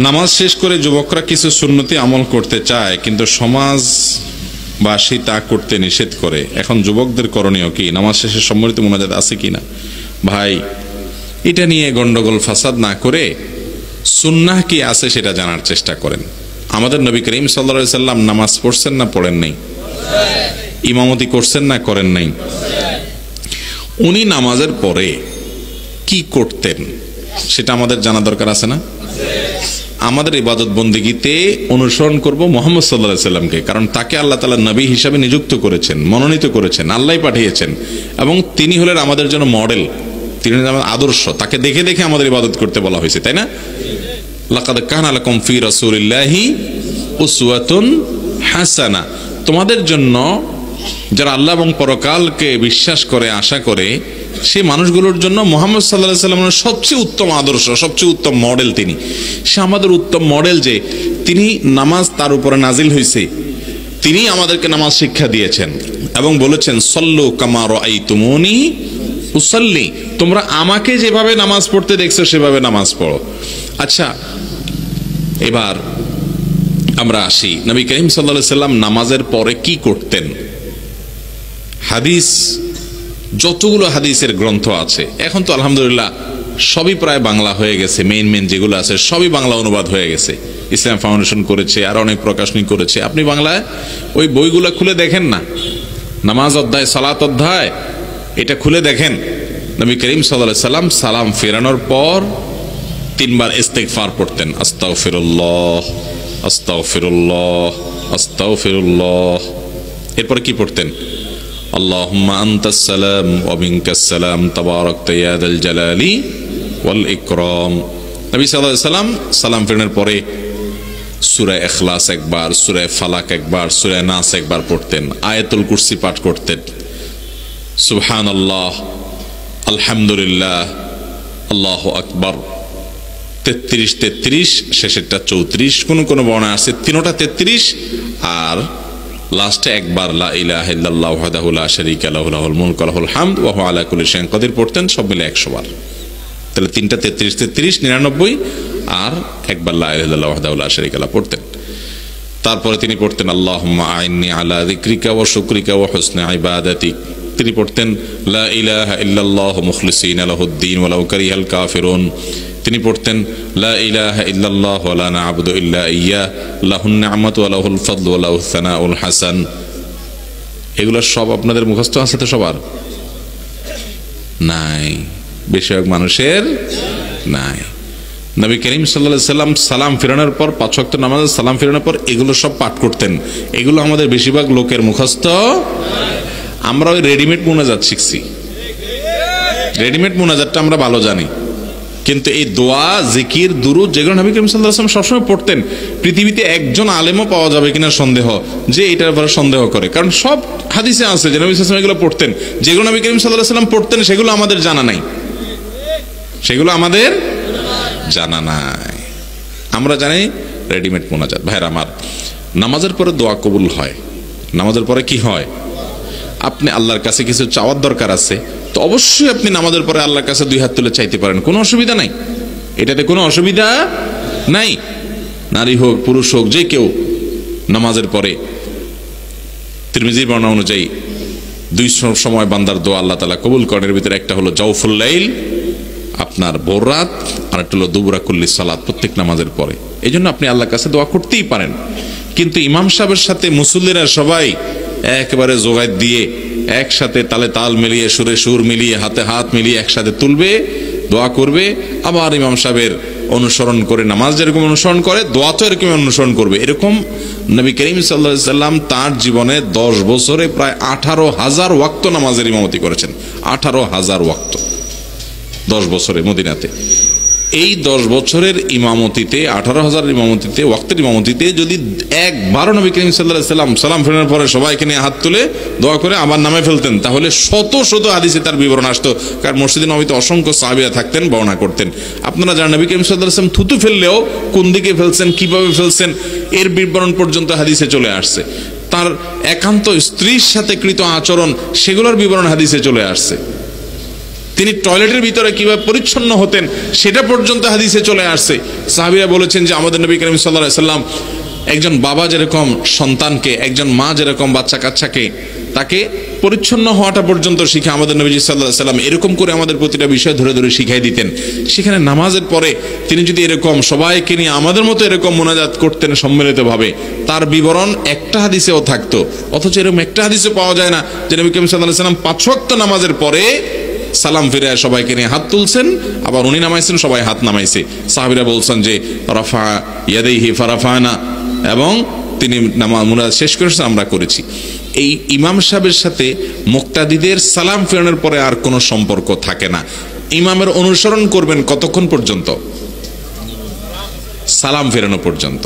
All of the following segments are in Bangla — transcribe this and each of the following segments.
নামাজ শেষ করে যুবকরা কিছু সুন্নতি আমল করতে চায়, কিন্তু সমাজবাসী তা করতে নিষেধ করে। এখন যুবকদের করণীয় কি? নামাজ শেষে সম্মিলিত মুনাজাত আছে কিনা? ভাই, এটা নিয়ে গন্ডগোল ফাসাদ না করে সুন্নাহ কি আছে সেটা জানার চেষ্টা করেন। আমাদের নবী করিম সাল্লাল্লাহু আলাইহি সাল্লাম নামাজ পড়ছেন না পড়েন নাই? ইমামতি করছেন না করেন নাই? উনি নামাজের পরে কি করতেন সেটা আমাদের জানা দরকার আছে না? আমাদের ইবাদত বন্দেগীতে অনুসরণ করব মুহাম্মদ সাল্লাল্লাহু আলাইহি সাল্লামকে, কারণ তাকে আল্লাহ তাআলা নবী হিসাবে নিযুক্ত করেছেন, মনোনীত করেছেন, আল্লাহই পাঠিয়েছেন, এবং তিনি হলেন আমাদের জন্য মডেল, তিনি আমাদের আদর্শ। তাকে দেখে দেখে আমাদের ইবাদত করতে বলা হয়েছে, তাই না? লাকাদ কানা লাকুম ফি রাসূলিল্লাহি উসওয়াতুন হাসানা। তোমাদের জন্য যারা আল্লাহ এবং পরকালকে বিশ্বাস করে, আশা করে, সেই মানুষগুলোর জন্য মুহাম্মদ সাল্লাল্লাহু আলাইহি সাল্লামের সবচেয়ে উত্তম আদর্শ, সবচেয়ে উত্তম মডেল তিনি। সে আমাদের উত্তম মডেল, যে তিনি নামাজ তার উপরে নাজিল হয়েছে, তিনি আমাদেরকে নামাজ শিক্ষা দিয়েছেন এবং বলেছেন সল্লু কামা রাআইতুমুনি উসাল্লি, তোমরা আমাকে যেভাবে নামাজ পড়তে দেখছো সেভাবে নামাজ পড়ো। আচ্ছা, এবার আমরা আসি নবী করিম সাল্লাল্লাহু আলাইহি সাল্লাম নামাজের পরে কি করতেন। হাদিস, যতগুলো হাদিসের গ্রন্থ আছে, এখন তো আলহামদুলিল্লাহ সবই প্রায় বাংলা হয়ে গেছে, মেইন যেগুলো আছে সবই বাংলা অনুবাদ হয়ে গেছে। ইসলাম ফাউন্ডেশন করেছে, আর অনেক প্রকাশনী করেছে। আপনি বাংলায় ওই বইগুলো খুলে দেখেন না, নামাজ অধ্যায়, সালাত অধ্যায়, এটা খুলে দেখেন। নবী করিম সাল্লাল্লাহু আলাইহি সাল্লাম সালাম ফেরানোর পর 3 বার ইস্তিগফার পড়তেন, আস্তাগফিরুল্লাহ আস্তাগফিরুল্লাহ আস্তাগফিরুল্লাহ। এরপরে কি পড়তেন? আল্লাহুম্মা আনতাস সালাম ওয়া মিনকাস সালাম তাবারাকতা ইয়া যাল জালালি ওয়াল ইকরাম। নবী সাল্লাল্লাহু আলাইহি সাল্লাম সালাম ফেরানোর পরে সূরা ইখলাস একবার, সূরা ফালাক একবার, সূরা নাস একবার পড়তেন, আয়াতুল কুরসি পাঠ করতেন, সুবহানাল্লাহ, আলহামদুলিল্লাহ, আল্লাহু আকবার, 33, শেষেরটা 34, কোন বর্ণনা আছে 3টা 33, আর লাস্টে একবার লা ইলাহা ইল্লাল্লাহু ওয়াহদাহু লা শারীকা লাহু লাহুল মুলকু ওয়া লাহুল হামদ ওয়া হুয়া আলা কুল্লি শাইইন কাদির পড়তেন, সব মিলে 100 বার। তাহলে 3টা 33, 99, আর একবার লা ইলাহা ইল্লাল্লাহু ওয়াহদাহু লা শারীকা লাহু পড়তেন। তারপরে তিনি পড়তেন আল্লাহুম্মা আইন্নি আলা যিকরিকা ওয়া শুকরিকা ওয়া হুসনি ইবাদাতিক। তিনি পড়তেন লা ইলাহা ইল্লাল্লাহু মুখলিসিনা লাহুদ-দ্বীন ওয়ালাউ কারিহাল কাফিরুন। তিনি পড়তেন লা ইলাহা ইল্লাল্লাহু ওয়া লা না'বুদু ইল্লা ইয়্যাহ লাহুন নি'মাতু ওয়া লাহুল ফাদলু ওয়া লাহুস সানাউল হাসান। এগুলো সব আপনাদের মুখস্থ আছে তো? সবার নাই, বেশিরভাগ মানুষের নাই। নবী করিম সাল্লাল্লাহু আলাইহি সাল্লাম সালাম ফেরানোর পর 5 ওয়াক্ত নামাজে সালাম ফেরানোর পর এগুলো সব পাঠ করতেন। এগুলো আমাদের বেশিরভাগ লোকের মুখস্থ। আমরা ওই রেডিমেড মুনাজাত শিখছি, রেডিমেড মুনাজাতটা আমরা ভালো জানি, কিন্তু এই দোয়া, জিকির, দুরুদ যেগুলো নবী করিম সাল্লাল্লাহু আলাইহি ওয়াসাল্লাম সবসময় পড়তেন, পৃথিবীতে একজন আলেমও পাওয়া যাবে কিনা সন্দেহ যে এটার ব্যাপারে সন্দেহ করে, কারণ সব হাদিসে আছে যে নবী সাল্লাল্লাহু আলাইহি ওয়াসাল্লাম এগুলো পড়তেন। যেগুলো নবী করিম সাল্লাল্লাহু আলাইহি ওয়াসাল্লাম পড়তেন সেগুলো আমাদের জানা নাই, সেগুলো আমাদের জানা নাই। আমরা জানি রেডিমেড মুনাজাত। ভাইরা আমার, নামাজের পরে দোয়া কবুল হয়। নামাজের পরে কি হয়? আপনি আল্লাহর কাছে কিছু চাওয়ার দরকার আছে, তো অবশ্যই আপনি নামাজের পরে আল্লাহর কাছে 2 হাত তুলে চাইতে পারেন, কোনো অসুবিধা নাই, এটাতে কোনো অসুবিধা নাই। নারী হোক, পুরুষ হোক, যে কেউ নামাজের পরে তিরমিজির বর্ণনা অনুযায়ী 2 সময় বান্দার দোয়া আল্লাহ তাআলা কবুল করেন। এর ভিতরে একটা হলো জাওফুল লাইল, আপনার ভোর রাত, আর একটা হলো দুবুরা কুল্লি সালাত, প্রত্যেক নামাজের পরে। এই জন্য আপনি আল্লাহর কাছে দোয়া করতেই পারেন, কিন্তু ইমাম সাহেবের সাথে মুসল্লিরা সবাই একেবারে জোগায় দিয়ে একসাথে তালে তাল মিলিয়ে, সুরে সুর মিলিয়ে, হাতে হাত মিলিয়ে একসাথে তুলবে, দোয়া করবে, আবার ইমাম সাহেবের অনুসরণ করে নামাজ যেরকম অনুসরণ করে দোয়া তো এরকম অনুসরণ করবে। এরকম নবী করিম সাল্লাল্লাহু আলাইহি সাল্লাম তার জীবনে 10 বছরে প্রায় 18,000 ওয়াক্ত নামাজের ইমামতি করেছেন। 18,000 ওয়াক্ত 10 বছরে মদিনাতে। এই 10 বছরের ইমামতিতে, 18,000 ইমামতিতে, ওয়াক্তের ইমামতিতে যদি একবারও নবী করিম সাল্লাল্লাহু আলাইহি সাল্লাম সালাম ফেরানোর পরে সবাইকে নিয়ে হাত তুলে দোয়া করে আবার নামে ফেলতেন, তাহলে শত শত হাদিসে তার বিবরণ আসতো। কারণ মসজিদে নববীতে অসংখ্য সাহাবীরা থাকতেন, বর্ণনা করতেন। আপনারা জানেন নবী করিম সাল্লাল্লাহু আলাইহি সাল্লাম থুতু ফেললেও কোন দিকে ফেলছেন, কিভাবে ফেলছেন, এর বিবরণ পর্যন্ত হাদিসে চলে আসছে। তার একান্ত স্ত্রীর সাথে কৃত আচরণ, সেগুলোর বিবরণ হাদিসে চলে আসছে। তিনি টয়লেটের ভিতরে কিভাবে পরিচ্ছন্ন হতেন সেটা পর্যন্ত হাদিসে চলে আসছে। সাহাবীরা বলেছেন যে আমাদের নবী করিম সাল্লাল্লাহু আলাইহি সাল্লাম একজন বাবা যেরকম সন্তানকে, একজন মা যেরকম বাচ্চা কাচ্চাকে তাকে পরিচ্ছন্ন হওয়াটা পর্যন্ত শিখে, আমাদের নবীজি সাল্লাল্লাহু আলাইহি সাল্লাম এরকম করে আমাদের প্রতিটা বিষয় ধরে ধরে শিখাই দিতেন। সেখানে নামাজের পরে তিনি যদি এরকম সবাইকে নিয়ে আমাদের মতো এরকম মোনাজাত করতেন সম্মিলিতভাবে, তার বিবরণ একটা হাদিসেও থাকতো। অথচ এরকম একটা হাদিসে পাওয়া যায় না যে নবী করিম সাল্লাল্লাহু আলাইহি সাল্লাম 5 ওয়াক্ত নামাজের পরে সালাম ফিরে সবাইকে নিয়ে হাত তুলছেন, আবার উনি নামাইছেন, সবাই হাত নামাইছে। সাহাবীরা বলছেন যে রাফা ইয়াদাইহি ফারাফানা, এবং তিনি নামাজ মুনাজাত শেষ করেছেন, আমরা করেছি। এই ইমাম সাহেবের সাথে মুক্তাদিদের সালাম ফেরানোর পরে আর কোনো সম্পর্ক থাকে না। ইমামের অনুসরণ করবেন কতক্ষণ পর্যন্ত? সালাম ফেরানো পর্যন্ত।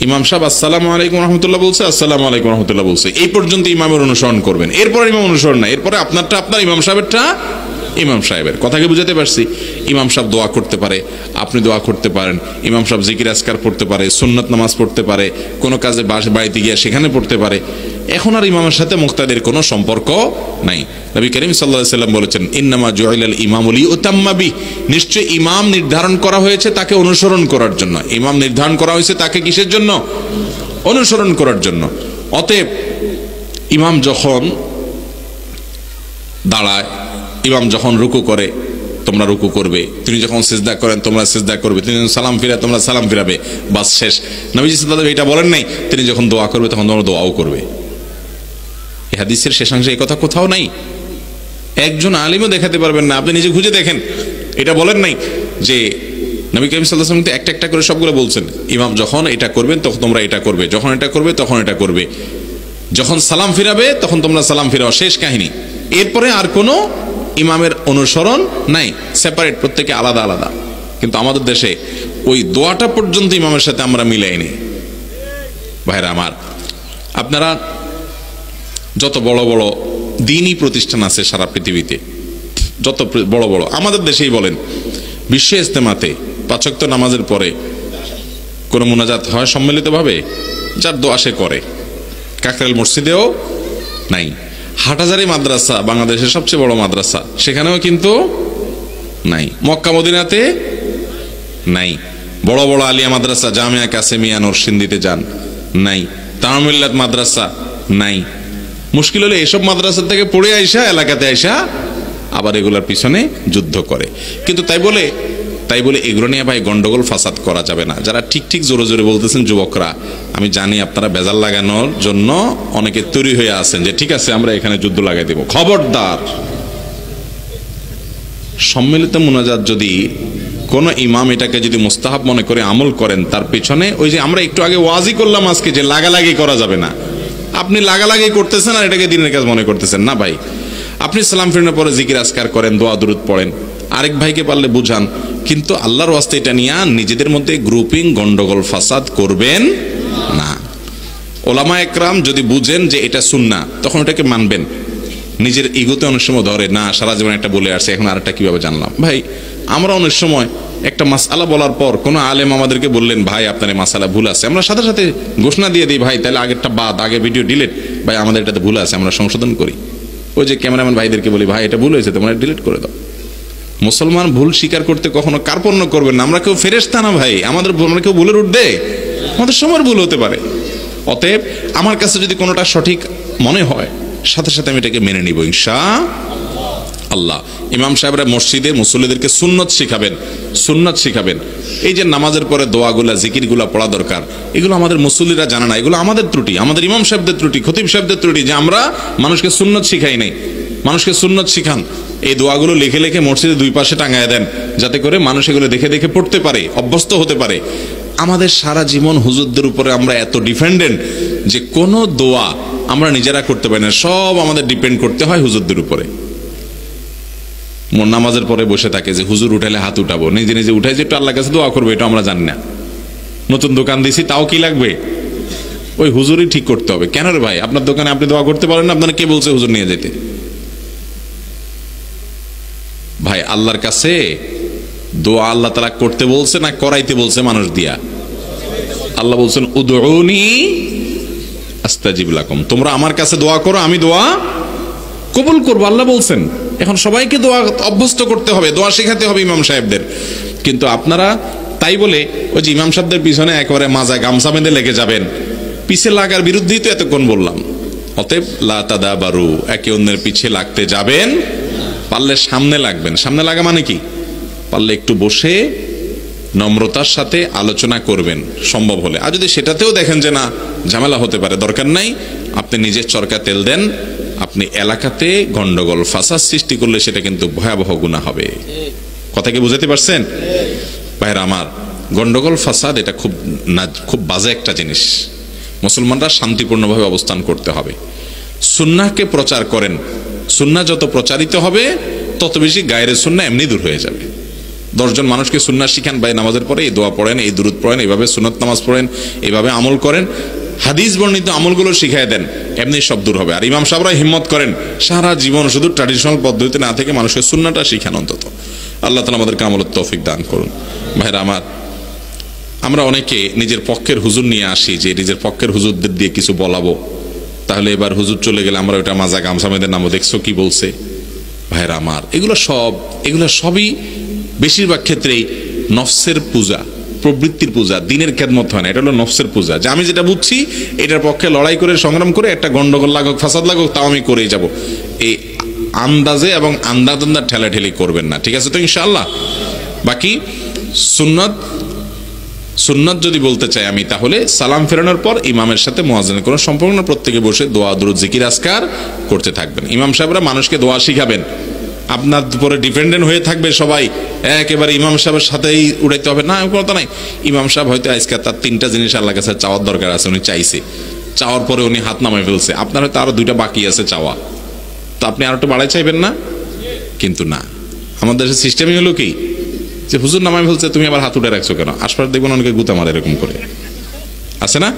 ইমাম সাহেব আসসালামু আলাইকুম রহমতুল্লাহ বলছে, আসসালামু আলাইকুম রহমতুল্লাহ বলছে, এই পর্যন্ত ইমামের অনুসরণ করবেন। এরপরে ইমাম অনুসরণ না, এরপরে আপনারটা আপনার, ইমাম সাহেবেরটা ইমাম সাহেবের। কথাকে বুঝাতে পারছি? ইমাম সাহেব দোয়া করতে পারে, আপনি দোয়া করতে পারেন। ইমাম সাহেব জিকির আজকার পড়তে পারে, সুন্নত নামাজ পড়তে পারে, কোনো কাজে বাড়িতে গিয়ে সেখানে পড়তে পারে। এখন আর ইমামের সাথে মুক্তাদির কোনো সম্পর্ক নাই। নবী করিম সাল্লাল্লাহু আলাইহি সাল্লাম বলেছেন ইন্নামা জুইলাল ইমামু লিউতাম্মা বিহি, নিশ্চয় ইমাম নির্ধারণ করা হয়েছে তাকে অনুসরণ করার জন্য। ইমাম নির্ধারণ করা হয়েছে তাকে কিসের জন্য? অনুসরণ করার জন্য। অতএব ইমাম যখন দাঁড়ায়, ইমাম যখন রুকু করে তোমরা রুকু করবে, তিনি যখন সিজদা করেন তোমরা সিজদা করবে, তিনি যখন সালাম ফিরায় তোমরা সালাম ফিরাবে, বাস শেষ। নবীজি সাল্লাল্লাহু আলাইহি এটা বলেন নাই তিনি যখন দোয়া করবে তখন তোমরা দোয়াও করবে। এই হাদিসের শেষাংশে এই কথা কোথাও নাই। একজন আলিমও দেখাতে পারবেন না, আপনি নিজে খুঁজে দেখেন। এটা বলেন নাই যে নবী করিম সাল্লাল্লাহু আলাইহি ওয়াসাল্লাম একটা একটা করে সবগুলো বলছেন, ইমাম যখন এটা করবেন তখন তোমরা এটা করবে, যখন এটা করবে তখন এটা করবে, যখন সালাম ফিরাবে তখন তোমরা সালাম ফিরাও, শেষ কাহিনী। এরপরে আর কোনো ইমামের অনুসরণ নাই, সেপারেট, প্রত্যেকে আলাদা আলাদা। কিন্তু আমাদের দেশে ওই দোয়াটা পর্যন্ত ইমামের সাথে আমরা মিলাইনি। ভাইরা আমার, আপনারা যত বড় বড় দ্বীনি প্রতিষ্ঠান আছে সারা পৃথিবীতে, যত বড় বড়, আমাদের দেশেই বলেন, বিশ্ব ইজতেমাতে 5 ওয়াক্ত নামাজের পরে কোনো মুনাজাত হয় সম্মিলিতভাবে? যার দোয়া সে করে। কাকরাইল মসজিদেও নাই। হাটহাজারী মাদ্রাসা বাংলাদেশের সবচেয়ে বড় মাদ্রাসা, সেখানেও কিন্তু নাই। মক্কা মদিনাতে নাই। বড় বড় আলিয়া মাদ্রাসা, জামিয়া কাসেমিয়া নরসিংদীতে যান, নাই। তামিল্লাত মাদ্রাসা নাই। মুশকিল হলে এসব মাদ্রাসা থেকে পড়ে আইসা এলাকাতে আইসা আবার এগুলার পিছনে যুদ্ধ করে। কিন্তু তাই বলে এগুলো নিয়ে ভাই গন্ডগোল ফাসাদ করা যাবে না। যারা ঠিক ঠিক জোরে জোরে বলতেছেন যুবকরা, আমি জানি আপনারা বেজাল লাগানোর জন্য অনেকে তৈরি হয়ে আছেন যে ঠিক আছে আমরা এখানে যুদ্ধ লাগাই দেব। খবরদার, সম্মিলিত মুনাজাত যদি কোন ইমাম এটাকে যদি মুস্তাহাব মনে করে আমল করেন, তার পিছনে ওই যে আমরা একটু আগে ওয়াজি করলাম আজকে যে লাগালাগি করা যাবে না। আপনি লাগালাগি করতেছেন আর এটাকে দিনের কাজ মনে করতেছেন না ভাই। আপনি সালাম ফিরানোর পরে জিকির আজকার করেন, দোয়া দুরুদ পড়েন, আরেক ভাইকে পারলে বুঝান, কিন্তু আল্লাহর ওয়াস্তে এটা নিয়ে নিজেদের মধ্যে গ্রুপিং গন্ডগোল ফাসাদ করবেন না। ওলামা একরাম যদি বুঝেন যে এটা সুন্নাহ, তখন এটাকে মানবেন। নিজের ইগোতে অনেক সময় ধরে না, সারা জীবন একটা বলে আসছে, এখন আরেকটা কিভাবে জানলাম। ভাই, আমরা অনেক সময় একটা মাসআলা বলার পর কোনো আলেম আমাদেরকে বললেন ভাই আপনার এই মাসআলা ভুল আছে, আমরা সাথে সাথে ঘোষণা দিয়ে দিই ভাই তাহলে আগেরটা বাদ, আগে ভিডিও ডিলিট, ভাই আমাদের এটাতে ভুল আছে, আমরা সংশোধন করি। ওই যে ক্যামেরাম্যান ভাইদেরকে বলি ভাই এটা ভুল হয়েছে, তোমরা ডিলিট করে দাও। মুসলমান ভুল স্বীকার করতে কখনো কার্পণ্য করবেন না। আমরা কেউ ফেরেশতা না ভাই, আমরা কেউ ভুলের উঠবে, আমাদের সময়ের ভুল হতে পারে। অতএব আমার কাছে যদি কোনোটা সঠিক মনে হয় সাথে সাথে আমি এটাকে মেনে নিব ইনশাআল্লাহ। ইমাম সাহেবরা মসজিদে মুসল্লিদেরকে সুন্নত শিখাবেন। এই যে নামাজের পরে দোয়াগুলা জিকিরগুলা পড়া দরকার, এগুলো আমাদের মুসল্লিরা জানে না। এগুলো আমাদের ত্রুটি, আমাদের ইমাম সাহেবদের ত্রুটি, খতিব সাহেবদের ত্রুটি যে আমরা মানুষকে সুন্নত শিখাই নাই। মানুষকে সুন্নত শিখান। এই দোয়াগুলো লিখে লিখে মসজিদে দুই পাশে টাঙায় দেন, যাতে করে মানুষ এগুলো দেখে দেখে পড়তে পারে, অভ্যস্ত হতে পারে। আমাদের সারা জীবন হুজুরদের উপরে আমরা এত ডিপেন্ডেন্ট যে কোনো দোয়া আমরা নিজেরা করতে পারি না, সব আমাদের ডিপেন্ড করতে হয় হুজুরদের উপরে। নামাজের পরে বসে থাকে যে হুজুর উঠাইলে হাত উঠাবো, নিজে নিজে উঠাই যে একটু আল্লাহর কাছে দোয়া করবো, এটা আমরা জানি না। নতুন দোকান দিছি, তাও কি লাগবে, ওই হুজুরই ঠিক করতে হবে। কেন রে ভাই, আপনার দোকানে আপনি দোয়া করতে পারেন না? আপনারা কে বলছে হুজুর নিয়ে যেতে? ভাই, আল্লাহর কাছে দোয়া আল্লাহ তাআলা করতে বলছে না করাইতে বলছে মানুষ দিয়া? আল্লাহ বলছেন উদউনি আস্তাজিব লাকুম, তোমরা আমার কাছে দোয়া করো, আমি দোয়া কবুল করবো, আল্লাহ বলছেন। এখন সবাইকে দোয়া অভ্যস্ত করতে হবে, দোয়া শেখাতে হবে ইমাম সাহেবদের। কিন্তু আপনারা তাই বলে ওই যে ইমাম সাহেবদের পিছনে একেবারে মাজায় গামছা বেঁধে লেগে যাবেন, পিছে লাগার বিরুদ্ধেই তো এতক্ষণ বললাম। অতএব লা তাদাবারু, একে অন্যের পিছে লাগতে যাবেন, পারলে সামনে লাগবেন। সামনে লাগা মানে কি? পারলে একটু বসে নম্রতার সাথে আলোচনা করবেন সম্ভব হলে। আর যদি সেটাতেও দেখেন যে না ঝামেলা হতে পারে, দরকার নাই, আপনি নিজের চরকা তেল দেন। আপনি এলাকাতে গন্ডগোল ফাসাদ সৃষ্টি করলে সেটা কিন্তু ভয়াবহ গুনাহ হবে। কথা কি বুঝাতে পারছেন ভাইরা আমার? গন্ডগোল ফাসাদ এটা খুব বাজে একটা জিনিস। মুসলমানরা শান্তিপূর্ণভাবে অবস্থান করতে হবে। সুন্নাহকে প্রচার করেন, সুন্নাহ যত প্রচারিত হবে তত বেশি গায়ের সুন্নাহ এমনি দূর হয়ে যাবে। 10 জন মানুষকে সুন্নাহ শিখান, ভাই নামাজের পরে এই দোয়া পড়েন, এই দুরূদ পড়েন, এইভাবে সুন্নত নামাজ পড়েন, এইভাবে আমল করেন, হাদিস বর্ণিত আমলগুলো শিখাই দেন, এমনি সব দূর হবে। আর ইমাম সাহেবরা হিম্মত করেন সারা জীবন শুধু ট্র্যাডিশনাল পদ্ধতিতে না থেকে মানুষকে সুন্নাহটা শিখান অন্তত। আল্লাহ তাআলা আমাদেরকে আমলের তৌফিক দান করুন। ভাইরা আমার, আমরা অনেকে নিজের পক্ষের হুজুর নিয়ে আসি যে নিজের পক্ষের হুজুরদের দিয়ে কিছু বলাবো, তাহলে এবার হুজুর চলে গেলে আমরা ওটা মাজা গামছা বেঁধে নামো, দেখছো কি বলছে। ভাইরা আমার, এগুলো সবই বেশিরভাগ ক্ষেত্রেই নফসের পূজা, প্রবৃত্তির পূজা, দিনের খেদমত হয় না। এটা হলো নফসের পূজা, যে আমি যেটা বুঝছি এটার পক্ষে লড়াই করে সংগ্রাম করে একটা গন্ডগোল লাগুক, ফাসাদ লাগুক, তাও আমি করেই যাব। এই আন্দাজে এবং আন্দাজে ঠেলাঠেলি করবেন না, ঠিক আছে তো ইনশাআল্লাহ। বাকি সুন্নাত যদি বলতে চাই আমি, তাহলে সালাম ফেরানোর পর ইমামের সাথে মুয়াজ্জিনের কোনো সম্পর্ক না, প্রত্যেকে বসে দোয়া দুরূদ জিকির আজকার করতে থাকবেন। ইমাম সাহেবরা মানুষকে দোয়া শিখাবেন, আপনার উপরে ডিপেন্ডেন্ট হয়ে থাকবে সবাই, একেবারে ইমাম সাহেবের সাথেই উড়াইতে হবে না, কথা নাই। ইমাম সাহেব হয়তো আজকে তার 3টা জিনিস আল্লাহর কাছে চাওয়ার দরকার আছে, উনি চাইছে, চাওয়ার পরে উনি হাত নামায় ফেলছে, আপনার হয়তো আরো 2টা বাকি আছে চাওয়া, তো আপনি আরো একটু বাড়াই চাইবেন না? কিন্তু না, আমাদের দেশের সিস্টেমই হলো কি, যে হুজুর নামায় ফেলছে তুমি আবার হাত উঠে রাখছো কেন? আশপাশ দেখবেন অনেকে গুতা মারে এরকম করে, আছে না?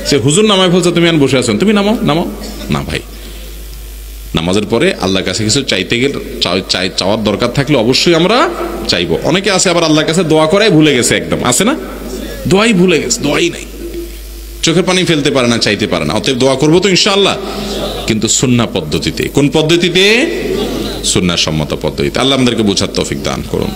সে হুজুর নামায় ফেলছে, তুমি আর বসে আছো, তুমি নামাও না। ভাই, নামাজের পরে আল্লাহর কাছে কিছু চাইতে গেলে চাওয়ার দরকার থাকলে অবশ্যই আমরা চাইবো। অনেকে আছে আবার আল্লাহর কাছে দোয়া করাই ভুলে গেছে, একদম আছে না, দোয়াই ভুলে গেছে, দোয়াই নাই, চোখের পানি ফেলতে পারে না, চাইতে পারে না। অতএব দোয়া করবো তো ইনশাআল্লাহ, কিন্তু সুন্নাহ পদ্ধতিতে। কোন পদ্ধতিতে? সুন্নাহ সম্মত পদ্ধতিতে। আল্লাহ আমাদেরকে বোঝার তৌফিক দান করুন।